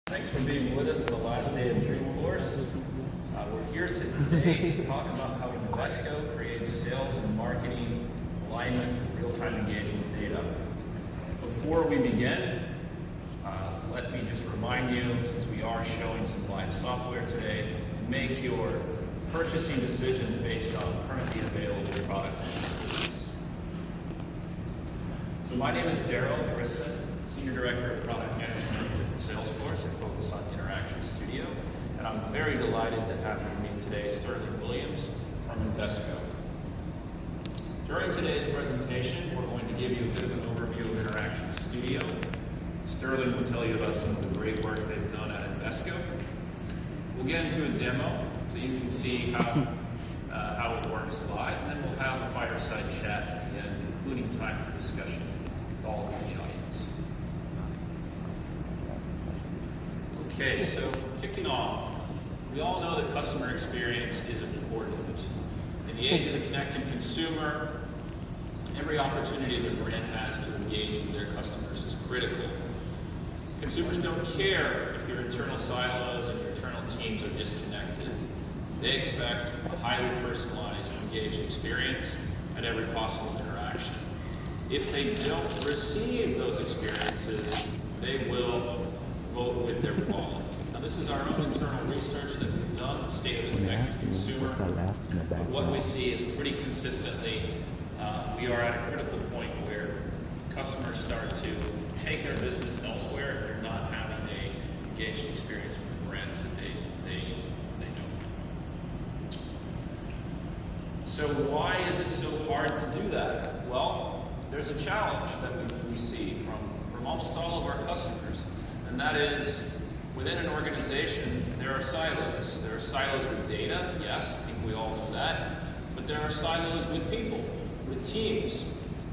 Thanks for being with us for the last day of Dreamforce. We're here today to talk about how Invesco creates sales and marketing alignment and real-time engagement data. Before we begin, let me just remind you, since we are showing some live software today, to make your purchasing decisions based on currently available products and services. So my name is Darrell Grissen, Senior Director of Product Management at Salesforce. I focus on Interaction Studio, and I'm very delighted to have with me today Sterling Williams from Invesco. During today's presentation, we're going to give you a bit of an overview of Interaction Studio. Sterling will tell you about some of the great work they've done at Invesco. We'll get into a demo so you can see how it works live, and then we'll have a fireside chat at the end, including time for discussion with all of the audience. Okay, so kicking off, we all know that customer experience is important. In the age of the connected consumer, every opportunity the brand has to engage with their customers is critical. Consumers don't care if your internal silos and your internal teams are disconnected. They expect a highly personalized, engaged experience at every possible interaction. If they don't receive those experiences, they will vote with their wallet. Now, this is our own internal research that we've done, the state of the connected consumer. But what we see is pretty consistently, we are at a critical point where customers start to take their business elsewhere if they're not having an engaged experience with the brands that they know. So why is it so hard to do that? Well, there's a challenge that we see from almost all of our customers, and that is within an organization there are silos. There are silos with data, yes, I think we all know that, but there are silos with people, with teams.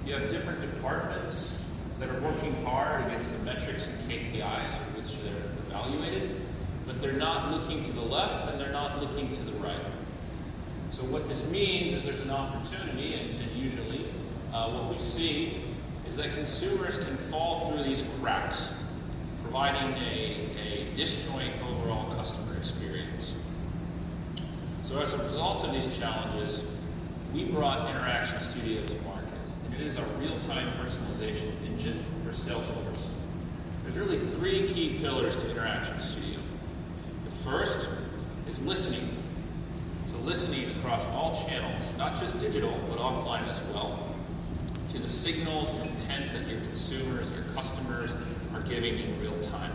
You have different departments that are working hard against the metrics and KPIs for which they're evaluated, but they're not looking to the left and they're not looking to the right. So what this means is there's an opportunity, and usually what we see is that consumers can fall through these cracks, providing a disjoint overall customer experience. So as a result of these challenges, we brought Interaction Studio to market. It is our real-time personalization engine for Salesforce. There's really three key pillars to Interaction Studio. The first is listening. So listening across all channels, not just digital, but offline as well, to the signals and intent that your consumers, your customers are giving in real time.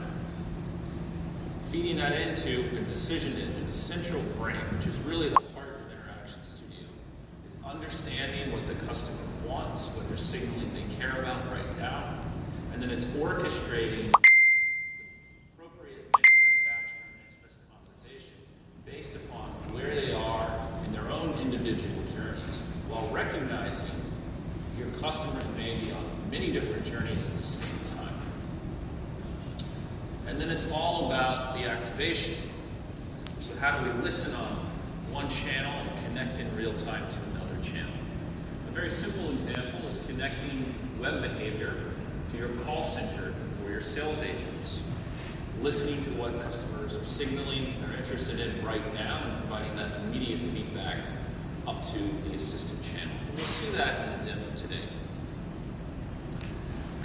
Feeding that into a decision engine, a central brain, which is really the heart of Interaction Studio. It's understanding what the customer wants, what they're signaling they care about right now, and then it's orchestrating the appropriate next best action or next best conversation based upon where they are in their own individual journeys, while recognizing your customers may be on many different journeys at the same time. And then it's all about the activation. So how do we listen on one channel and connect in real time to another channel? A very simple example is connecting web behavior to your call center or your sales agents, listening to what customers are signaling they're interested in right now and providing that immediate feedback up to the assistant channel. We'll see that in the demo today.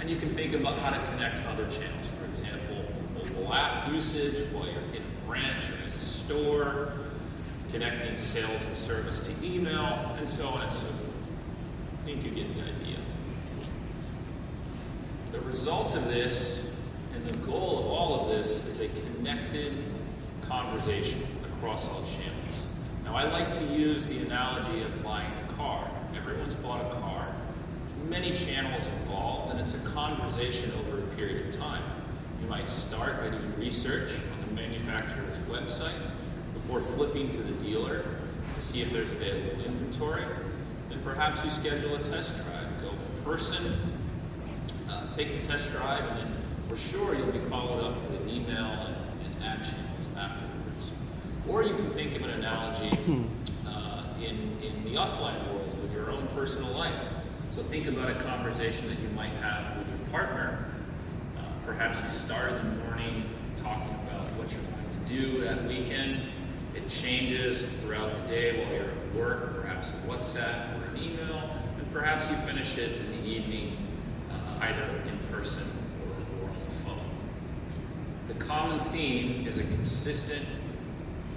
And you can think about how to connect other channels, for example, mobile app usage while you're in a branch or in a store, connecting sales and service to email, and so on and so forth. I think you get the idea. The result of this and the goal of all of this is a connected conversation across all channels. Now, I like to use the analogy of buying a car. Everyone's bought a car. There's many channels involved, and it's a conversation over a period of time. You might start by doing research on the manufacturer's website before flipping to the dealer to see if there's available inventory. Then perhaps you schedule a test drive, go in person, take the test drive, and then for sure you'll be followed up with email and ad channels afterwards. Or you can think of an analogy in the offline world with your own personal life. So think about a conversation that you might have with your partner. Perhaps you start in the morning talking about do that weekend. It changes throughout the day while you're at work, perhaps a WhatsApp or an email, and perhaps you finish it in the evening, either in person or on the phone. The common theme is a consistent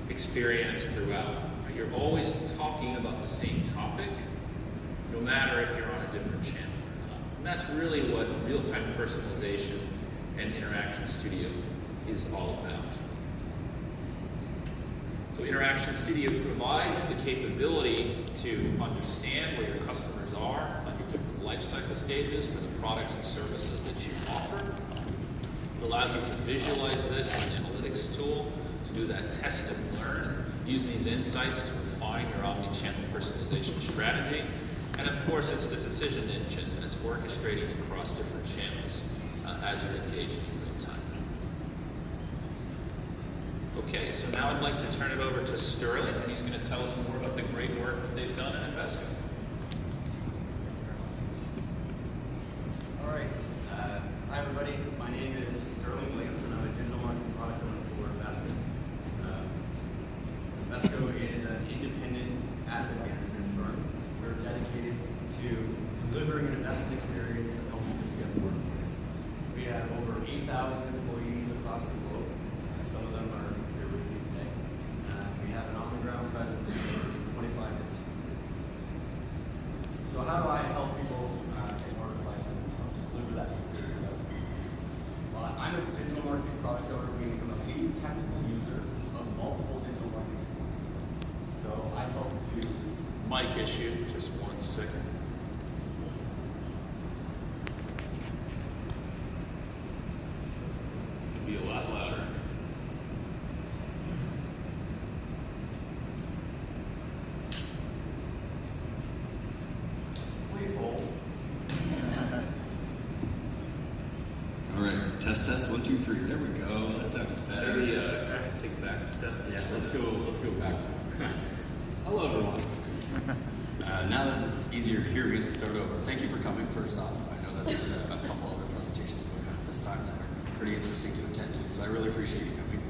experience throughout. You're always talking about the same topic, no matter if you're on a different channel or not. And that's really what real-time personalization and Interaction Studio is all about. So Interaction Studio provides the capability to understand where your customers are on your different life cycle stages for the products and services that you offer. It allows you to visualize this in an analytics tool, to do that test and learn, use these insights to refine your omni-channel personalization strategy. And of course, it's the decision engine, and it's orchestrating across different channels as you're engaging in real time. Okay, so now I'd like to turn it over to Sterling, and he's going to tell us more about the great work that they've done at Invesco. All right. Hi, everybody. My name is Sterling Williams, and I'm a digital marketing product owner for Invesco. Invesco is an independent asset management firm. We're dedicated to delivering an investment experience that helps people get more. We have over 8,000 employees across the globe. Some of them are here with me today. We have an on-the-ground presence in 25 different countries. So how do I help people get more life and deliver that superior investment experience? Well, I'm a digital marketing product owner, meaning I'm a lead technical user of multiple digital marketing technologies. So I help to... Mic issue, just 1 second. It'd be a lot louder. Please hold. All right, test, 1, 2, 3. There we go. That sounds better. Maybe take it back a step. Yeah, let's go back. Hello, everyone. Now that it's easier to hear me, let's start over. Thank you for coming, first off. I know that there's a couple other presentations to look at this time that are pretty interesting to attend to, so I really appreciate you coming.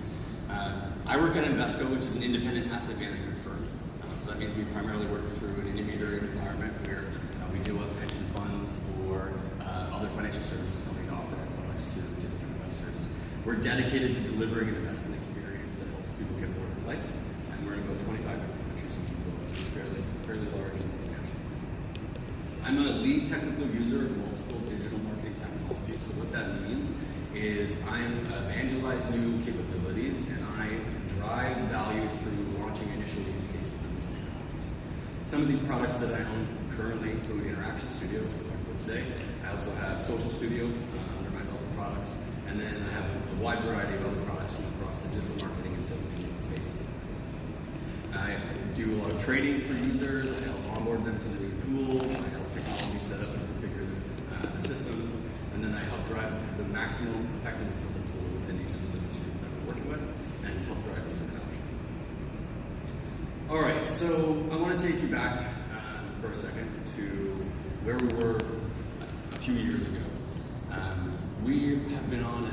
I work at Invesco, which is an independent asset management firm. So that means we primarily work through an intermediary environment where we deal with pension funds or other financial services companies offer our products to different investors. We're dedicated to delivering an investment experience that helps people get more of life, and we're in about 25 different countries around the world, so it's fairly large and multinational. I'm a lead technical user of multiple digital marketing technologies. So what that means is I evangelize new capabilities and I drive value through launching initial use cases of these technologies. Some of these products that I own currently include Interaction Studio, which we're talking about today. I also have Social Studio under my belt of products, and then I have a wide variety of other products from across the digital marketing and sales engagement spaces. I do a lot of training for users. I help onboard them to the new tools. I help technology set up and configure the systems. And then I help drive the maximum effectiveness of the tool within each of the business units that we're working with and help drive user adoption. All right, so I want to take you back for a second to where we were a few years ago. We have been on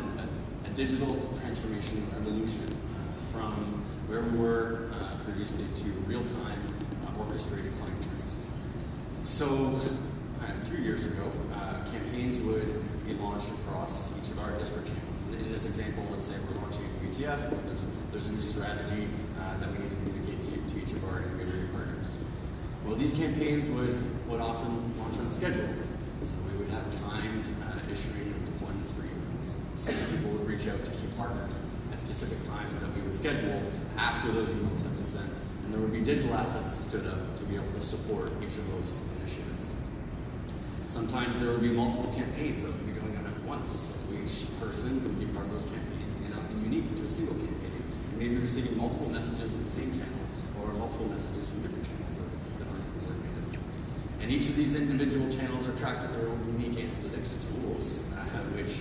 a digital transformation evolution from where we were previously to real-time orchestrated client journeys. So a few years ago, campaigns would be launched across each of our disparate channels. In this example, let's say we're launching a new ETF, or there's a new strategy that we need to communicate to each of our intermediary partners. Well, these campaigns would often launch on schedule. So we would have timed issuing of deployments for emails. Some people would reach out to key partners at specific times that we would schedule after those emails have been sent. And there would be digital assets stood up to be able to support each of those initiatives. Sometimes there would be multiple campaigns that would be going on at once. So each person who would be part of those campaigns may not be unique to a single campaign. You may be receiving multiple messages in the same channel or multiple messages from different channels that aren't coordinated. And each of these individual channels are tracked with their own unique analytics tools, which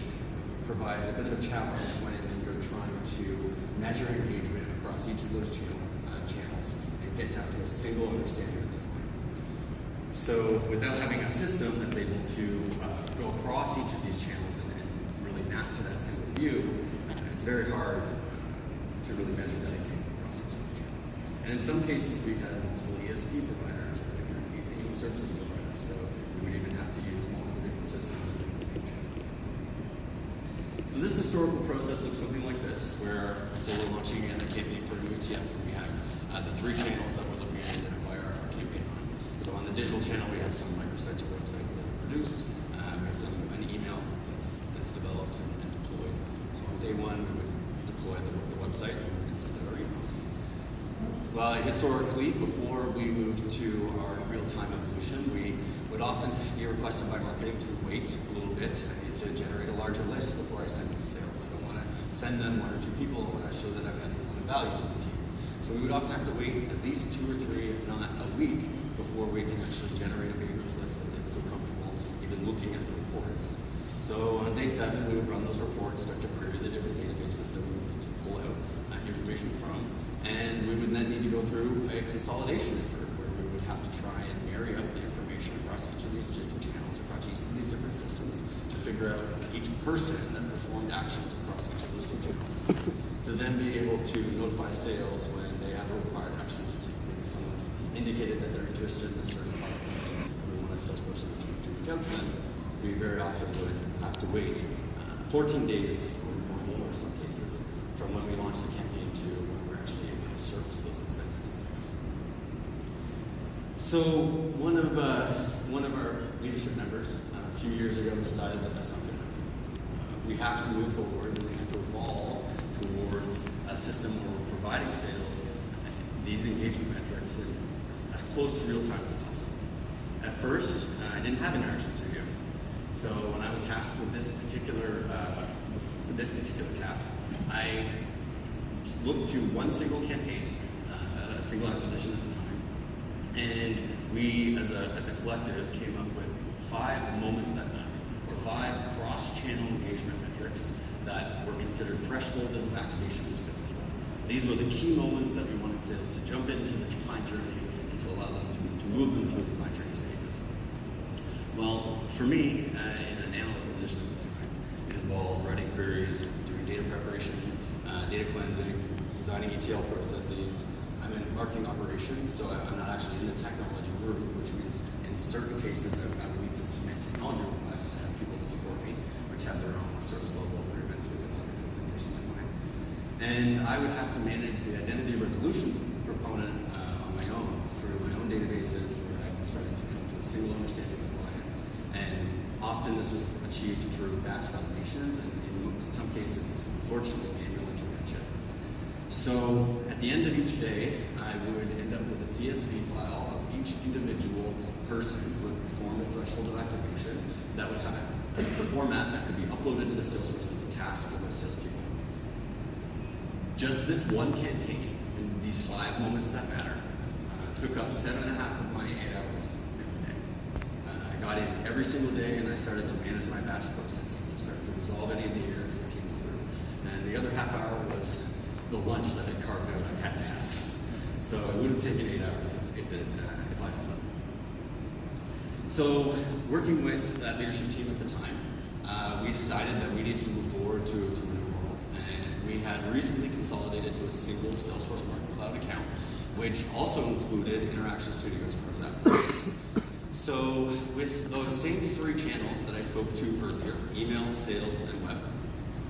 provides a bit of a challenge when you're trying to measure engagement across each of those channels and get down to a single understanding of the client. So without having a system that's able to go across each of these channels and really map to that single view, it's very hard to really measure that engagement across each of those channels. And in some cases, we had multiple ESP providers or different email services providers, so we would even have to use multiple different systems within the same channel. So this historical process looks something like this, where, let's say we're launching a campaign for a new ETF, and we have the 3 channels that we're looking at identify our campaign on. So on the digital channel, we have some microsites or websites that are produced. We have an email that's developed and deployed. So on day 1, we would deploy the website and we would send out our emails. Well, historically, before we moved to our real-time evolution, we would often be requested by marketing to wait a little bit. I need to generate a larger list before I send it to sales. I don't want to send them 1 or 2 people. I want to show that I've added a lot of value to the team. So we would often have to wait at least 2 or 3, if not a week, before we can actually generate a big enough list that they feel comfortable even looking at the reports. So on day 7, we would run those reports, start to query the different databases that we would need to pull out information from, and we would then need to go through a consolidation effort where we would have to try and marry up the information across each of these different channels, across each of these different systems, to figure out each person that performed actions across each of those 2 channels, to then be able to notify sales when they have a required action to take. Maybe someone's indicated that they're interested in a certain product and we want a salesperson to reach out to them. We very often would have to wait 14 days or more in some cases from when we launch the campaign to when we're actually able to surface those insights to sales. So one of our leadership members a few years ago decided that that's something we have to move forward and we have to evolve towards a system where we're providing sales these engagement metrics in as close to real time as possible. At first, I didn't have Interaction Studio. So when I was tasked with this particular task, I looked to one single campaign, a single acquisition at the time, and we, as a collective, came up with 5 moments that matter, or 5 cross-channel engagement metrics that were considered thresholds of activation for sales. These were the key moments that we wanted sales to jump into the client journey and to allow them to move them through the client journey stages. Well, for me, in an analyst position at the time, it involved writing queries, doing data preparation, data cleansing, designing ETL processes. I'm in marketing operations, so I'm not actually in the technology group, which means in certain cases I would need to submit technology requests to have people support me, which have their own service level agreements with another organization like mine. And I would have to manage the identity resolution component on my own through my own databases where I was starting to come to a single understanding of the client. And often this was achieved through batch automations and in some cases, unfortunately, manual intervention. So at the end of each day, I would end up with a CSV file of each individual person who had performed a threshold of activation that would have a format that could be uploaded into Salesforce as a task for those salespeople. Just this one campaign, and these 5 moments that matter, took up 7.5 of my 8 hours every day. I got in every single day and I started to manage my batch processes. I started to resolve any of the errors that came through. And the other half hour was the lunch that I carved out I had to have. So it would have taken 8 hours if I had done. So working with that leadership team at the time, we decided that we needed to move forward to a new world. And we had recently consolidated to a single Salesforce Marketing Cloud account, which also included Interaction Studio as part of that process. So with those same 3 channels that I spoke to earlier, email, sales, and web,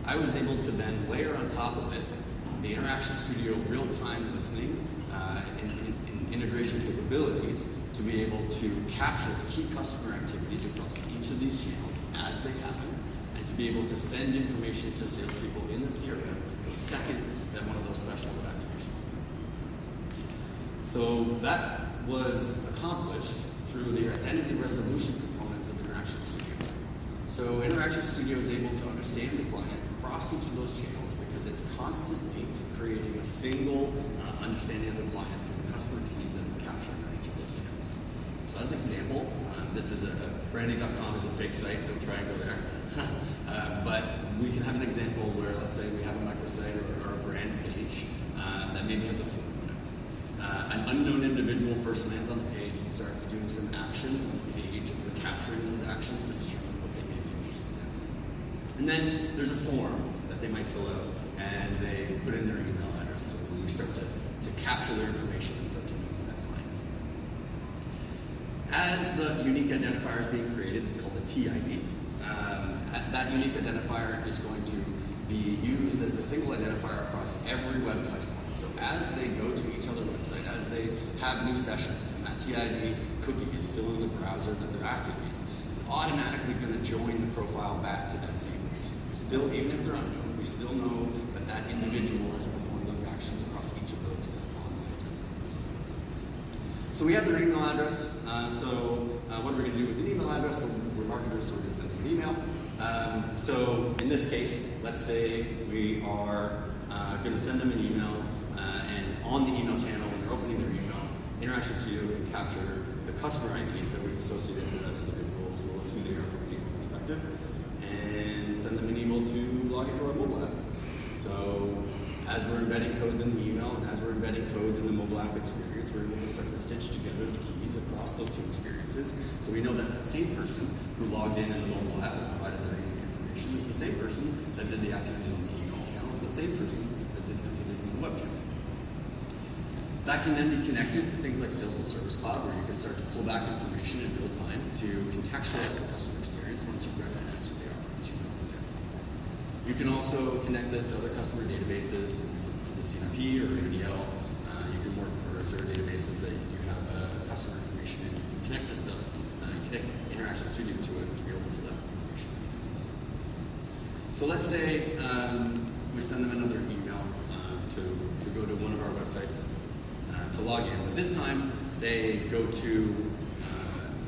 I was able to then layer on top of it the Interaction Studio real-time listening and integration capabilities to be able to capture the key customer activities across each of these channels as they happen, and to be able to send information to salespeople in the CRM the second that one of those threshold activations occur. So that was accomplished through the identity resolution components of Interaction Studio. So Interaction Studio is able to understand the client across each of those channels because it's constantly creating a single understanding of the client through the customer keys that it's capturing on each of those channels. So as an example, this is branding.com is a fake site, don't try and go there. But we can have an example where, let's say we have a microsite or a brand page that maybe has a form in it. An unknown individual first lands on the page and starts doing some actions on the page, and we're capturing those actions to determine what they may be interested in. And then there's a form that they might fill out, and they put in their email address. capture their information and start to know who that client is. As the unique identifier is being created, it's called a TID. That unique identifier is going to be used as the single identifier across every web touchpoint. So as they go to each other's website, as they have new sessions, and that TID cookie is still in the browser that they're active in, it's automatically going to join the profile back to that same page. We still, even if they're unknown, we still know that that individual has performed those actions across each of those online touchpoints. So we have their email address. What are we going to do with an email address? We're marketers, so we're going to send them an email. So in this case, let's say we are going to send them an email, and on the email channel, when they're opening their email, Interaction Studio can capture the customer ID that we've associated to that individual, as well as who they are from an email perspective, and send them an email to log into our mobile app. So as we're embedding codes in the email, and as we're embedding codes in the mobile app experience, we're able to start to stitch together the keys across those two experiences. So we know that that same person who logged in the mobile app and provided their email information is the same person that did the activities on the email channel, is the same person that did the activities on the web channel. That can then be connected to things like Sales and Service Cloud, where you can start to pull back information in real time to contextualize the customer experience once you recognize who they are, once you know who they are. You can also connect this to other customer databases, from the CDP or ADL. You can work or Azure databases that you have customer information in. You can connect this stuff, connect Interaction Studio to it to be able to pull that information. So let's say we send them another email to go to one of our websites to log in. But this time they go to,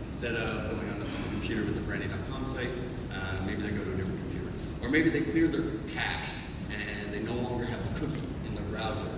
instead of going on the computer with the brandy.com site, maybe they go to a different computer. Or maybe they clear their cache and they no longer have the cookie in their browser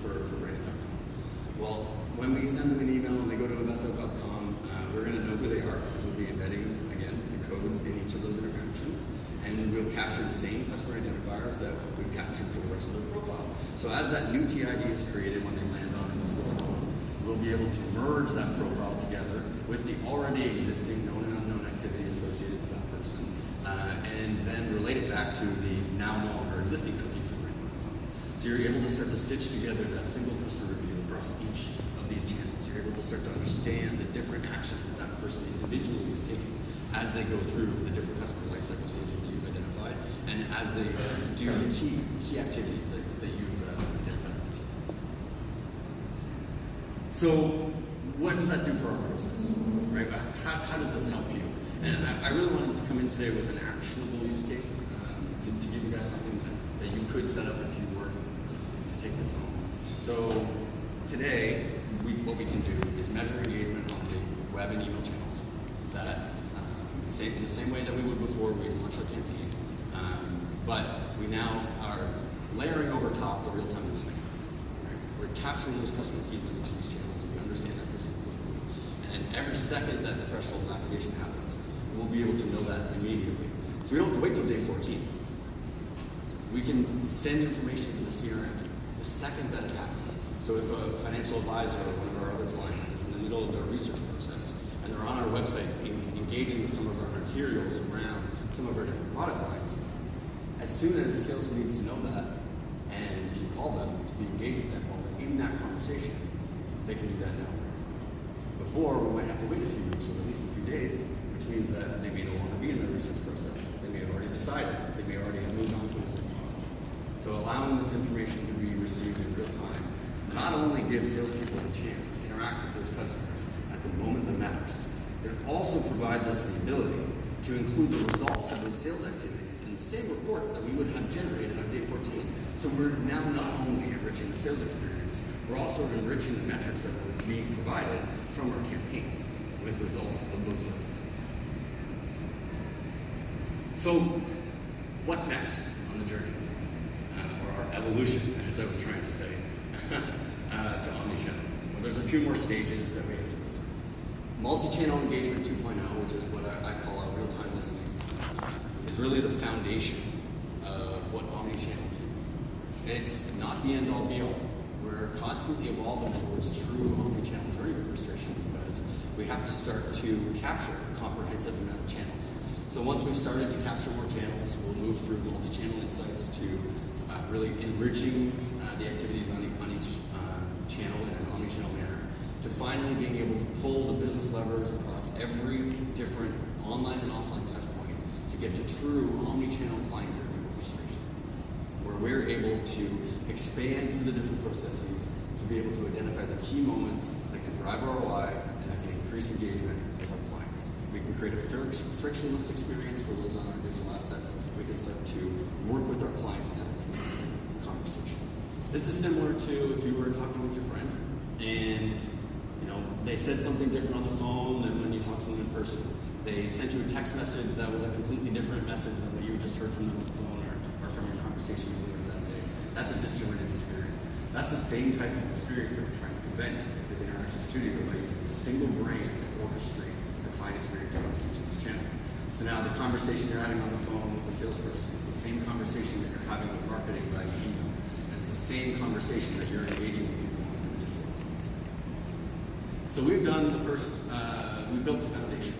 for brandy.com. Well, when we send them an email and they go to Invesco.com, we're going to know who they are, because we'll be embedding, again, the codes in each of those interactions. And we'll capture the same customer identifiers that we've captured for the rest of their profile. So as that new TID is created when they land on Invesco.com, we'll be able to merge that profile together with the already existing known and unknown activity associated to that person, and then relate it back to the now no longer existing cookie for Brandy.com. So you're able to start to stitch together that single customer review across each of these channels. You're able to start to understand the different actions that that person individually is taking as they go through the different customer lifecycle stages that you've identified, and as they do the key activities that you've identified as a team. So what does that do for our process, right? How does this help you? And I really wanted to come in today with an actionable use case to give you guys something that you could set up if you were to take this home. So today, what we can do is measure engagement on the web and email channels that in the same way that we would before we launch our campaign. But we now are layering over top the real-time listening. Right? We're capturing those customer keys on each of these channels, so we understand that person listening. And every second that the threshold of activation happens, we'll be able to know that immediately. So we don't have to wait till day 14. We can send information to the CRM the second that it happens. So if a financial advisor or one of our other clients is in the middle of their research process and they're on our website engaging with some of our materials around some of our different product lines, as soon as sales needs to know that and can call them to be engaged with them while they're in that conversation, they can do that now. Before, we might have to wait a few weeks or at least a few days, which means that they may no longer be in their research process. They may have already decided. They may already have moved on to another product. So allowing this information to be received in real time not only gives salespeople the chance to interact with those customers at the moment that matters, it also provides us the ability to include the results of those sales activities in the same reports that we would have generated on day 14. So we're now not only enriching the sales experience, we're also enriching the metrics that are being provided from our campaigns with results of those sales activities. So what's next on the journey? Or our evolution, as I was trying to say, to omnichannel. Well, there's a few more stages that we have to go through. Multi-channel engagement 2.0, which is what I call our real-time listening, is really the foundation of what omnichannel can be. It's not the end-all be-all. We're constantly evolving towards true omnichannel journey orchestration because we have to start to capture a comprehensive amount of channels. So once we've started to capture more channels, we'll move through multi-channel insights to really enriching the activities on each channel in an omni-channel manner, to finally being able to pull the business levers across every different online and offline touch point to get to true omni-channel client journey orchestration, where we're able to expand through the different processes to be able to identify the key moments that can drive ROI and that can increase engagement with our clients. We can create a frictionless experience for those on our digital assets. We can start to work with our clients and have a consistent conversation. This is similar to if you were talking with your friend and they said something different on the phone than when you talk to them in person. They sent you a text message that was a completely different message than what you just heard from them on the phone or from your conversation earlier that day. That's a disjointed experience. That's the same type of experience that we're trying to prevent with Interaction Studio by using a single brain to orchestrate the client experience across each of these channels. So now the conversation you're having on the phone with the salesperson is the same conversation that you're having with marketing by email. And it's the same conversation that you're engaging with people on the digital assets. So we've done the first, we built the foundation.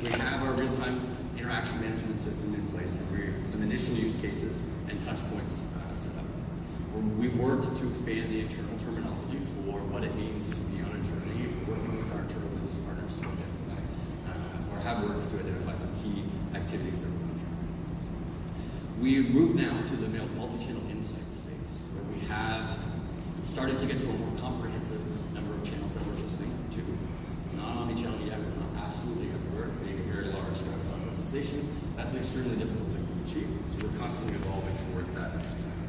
We have our real-time interaction management system in place, and we have some initial use cases and touch points set up. We've worked to expand the internal terminology for what it means to be on a journey, working with our internal business partners to identify, or have worked to identify some key activities that we're going to try. We move now to the multi-channel insights phase, where we have started to get to a more comprehensive number of channels that we're listening to. It's not omni-channel yet, we're not absolutely everywhere, being a very large stratified organization. That's an extremely difficult thing to achieve, so we're constantly evolving towards that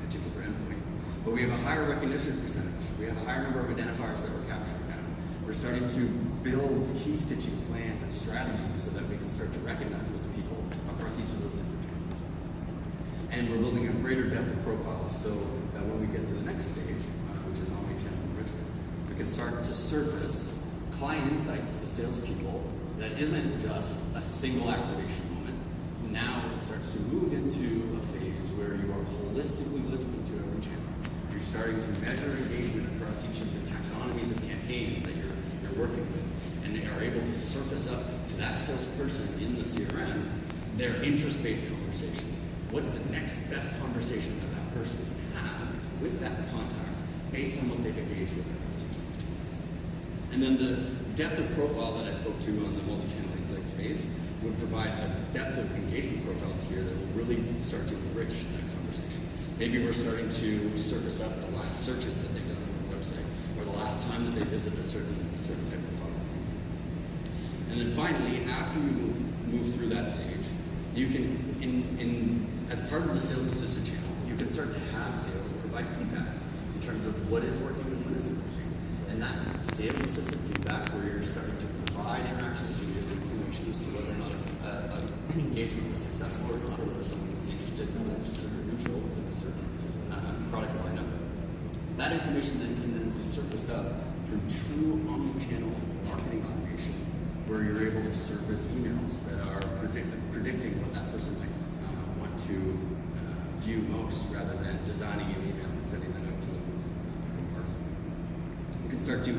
particular endpoint. But we have a higher recognition percentage. We have a higher number of identifiers that we're capturing now. We're starting to build key stitching plans and strategies so that we can start to recognize those people across each of those different channels. And we're building a greater depth of profiles so that when we get to the next stage, which is omni-channel enrichment, we can start to surface client insights to salespeople that isn't just a single activation moment. Now it starts to move into a phase where you are holistically listening to every channel. You're starting to measure engagement across each of the taxonomies of campaigns that you're working with, and they are able to surface up to that salesperson in the CRM their interest-based conversation. What's the next best conversation that that person can have with that contact based on what they've engaged with across each of those channels? And then the depth of profile that I spoke to on the multi-channel insights phase would provide a depth of engagement profiles here that will really start to enrich that conversation. Maybe we're starting to surface up the last searches that they've done on the website, or the last time that they visited a certain type of product. And then finally, after you move through that stage, you can, as part of the sales assistant channel, you can start to have sales provide feedback in terms of what is working and what isn't working. And that sales assistant feedback, where you're starting to provide Interaction Studio information as to whether or not an engagement was successful or not, or whether someone was interested, not interested, or neutral within a certain product lineup. That information then can be surfaced up through true omni-channel marketing automation, where you're able to surface emails that are predicting what that person might want to view most, rather than designing an email and sending that out to them from marketing. You can start to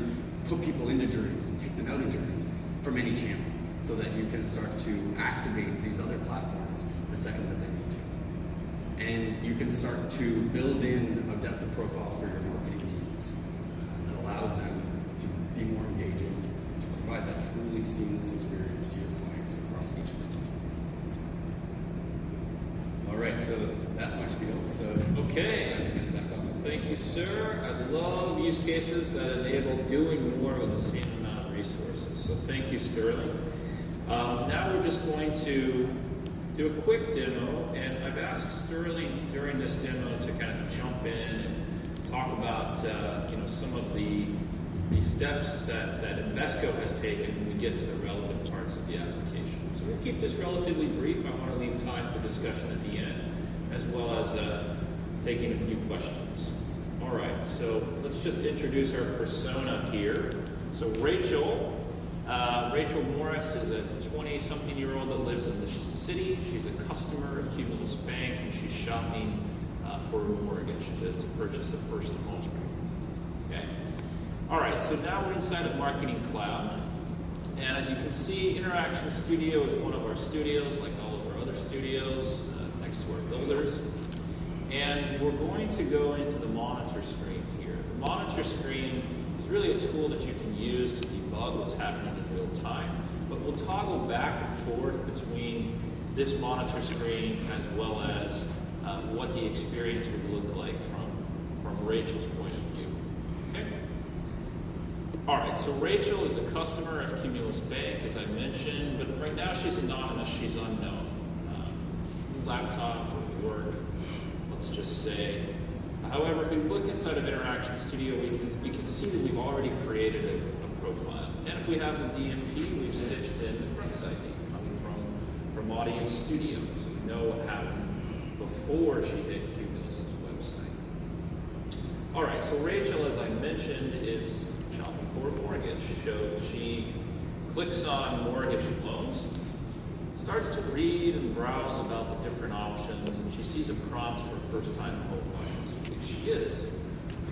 put people into journeys and take them out of journeys from any channel, so that you can start to activate these other platforms the second that they need to. And you can start to build in a depth of profile for your marketing teams that allows them to be more engaging, to provide that truly seamless experience to your clients across each of the touchpoints. All right, so that's my spiel. So Okay. Thank you, sir. I love use cases that enable doing more with the same amount of resources. So thank you, Sterling. Now we're just going to do a quick demo, and I've asked Sterling during this demo to kind of jump in and talk about some of the steps that Invesco has taken when we get to the relevant parts of the application. So we'll keep this relatively brief. I want to leave time for discussion at the end, as well as taking a few questions. All right, so let's just introduce our persona here. So Rachel Morris is a 20-something-year-old that lives in the city. She's a customer of Cumulus Bank, and she's shopping for a mortgage to purchase the first home. Okay. All right, so now we're inside of Marketing Cloud. And as you can see, Interaction Studio is one of our studios, like all of our other studios, next to our builders. And we're going to go into the monitor screen here. The monitor screen really a tool that you can use to debug what's happening in real time. But we'll toggle back and forth between this monitor screen as well as what the experience would look like from Rachel's point of view. Okay? All right, so Rachel is a customer of Cumulus Bank, as I mentioned, but right now she's anonymous, she's unknown. Laptop or work, let's just say. However, if we look inside of Interaction Studio, we can see that we've already created a profile. And if we have the DMP, we've stitched in the Crux ID coming from Audience Studio, so we know what happened before she hit Cumulus's website. All right, so Rachel, as I mentioned, is shopping for a mortgage. So she clicks on mortgage loans, starts to read and browse about the different options, and she sees a prompt for first-time home buyers, which she is.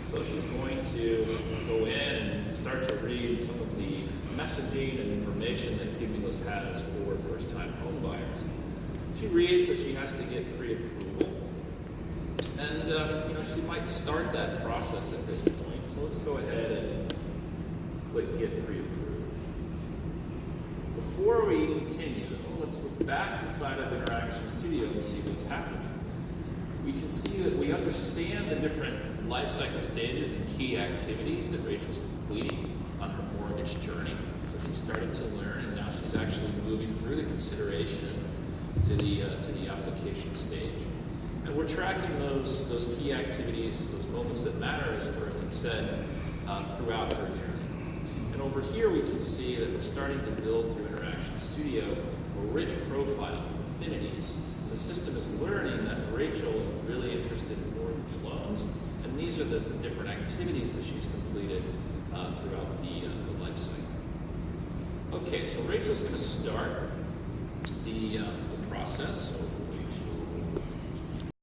So she's going to go in and start to read some of the messaging and information that Cumulus has for first-time home buyers. She reads that she has to get pre-approval, and she might start that process at this point. So let's go ahead and click Get Pre-Approved. Before we continue, let's look back inside of Interaction Studio and see what's happening. We can see that we understand the different life cycle stages and key activities that Rachel's completing on her mortgage journey. So she's starting to learn, and now she's actually moving through the consideration to the application stage. And we're tracking those key activities, those moments that matter, as Sterling said, throughout her journey. And over here we can see that we're starting to build through Interaction Studio a rich profile of affinities. The system is learning that Rachel is really interested in mortgage loans, and these are the different activities that she's completed throughout the life cycle. Okay, so Rachel's going to start the process. So